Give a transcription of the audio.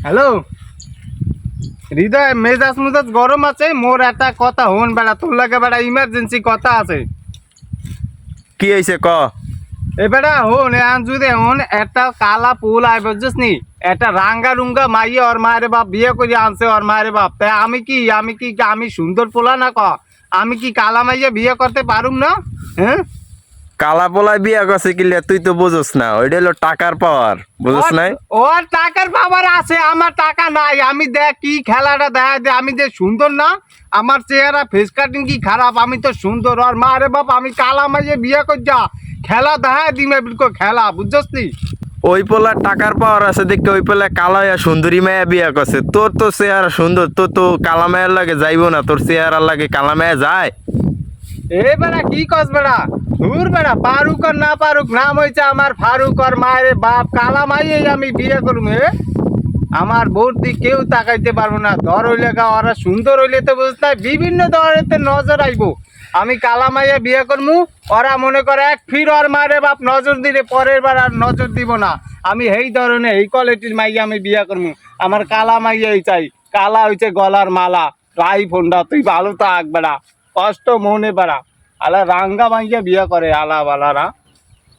Hello হৃদয়, মেজাজ মুজাজ গরম আছে। মোর একটা কথা হন বেড়া, তোর লাগে বেড়া ইমার্জেন্সি কথা আছে। কি হয়েছে ক? এ বেড়া হন এখন যদি হন একটা কালা পুল আয় বুঝছিস নি, একটা রাঙ্গা রুঙ্গা মাইয়ে ওর মায়ের বাপ বিয়ে করে আনছে ওর মায়ের বাপ। তাই আমি সুন্দর পোলা না ক? আমি কি কালা মাইয়া বিয়ে করতে পারুম না? হ্যাঁ, কালা পোলায় বিয়া করছে কিলে তুই তো বুঝোস না, ওইটা হলো টাকার পাওয়ার, বুঝোস নাই? ওর টাকার বাবার আছে, আমার টাকা নাই। আমি দেখ কি খেলাটা দেখা দে, আমি যে সুন্দর না, আমার চেহারা ফেস কাটিং কি খারাপ? আমি তো সুন্দর। আর মা রে বাপ, আমি কালা মাইয়ে বিয়ে কর যা খেলা দেখা দিমে বিলকো খেলা, বুঝছস নি? ওই পোলার টাকার পাওয়ার আছে দেখে ওই পোলা কালা হইয়া সুন্দরী মায়া বিয়া করছে। তোর তো চেহারা সুন্দর, তোর তো কালা মায়ের লাগে যাইবো না, তোর চেহারার লাগে কালা মায়া যায়। এ বেড়া কি কস বেড়া, দূর বেড়া, পারুক আর না পারুক, নাম হয়েছে আমার ফারুক। আর মায়ের বাপ কালা মাইয়ে আমি বিয়ে করুম। আমার বউর দিক কেউ তাকাইতে পারবো না। ধর হইলে গা ওরা সুন্দর হইলে তো বুঝতে হয়, বিভিন্ন ধরনের নজর আইবো। আমি কালা মাইয়া বিয়ে করবো, ওরা মনে করে এক ফির ওর মায়ের বাপ নজর দিলে পরের বার আর নজর দিব না। আমি এই ধরনের এই কোয়ালিটির মাইয়া আমি বিয়ে করবো। আমার কালা মাইয়াই চাই, কালা হইছে গলার মালা। রাই ফোনটা তুই ভালো থাক বেড়া, কষ্ট মনে বেড়া। আলা রাঙ্গা মাইয়া বিয়ে করে আলা বালারা।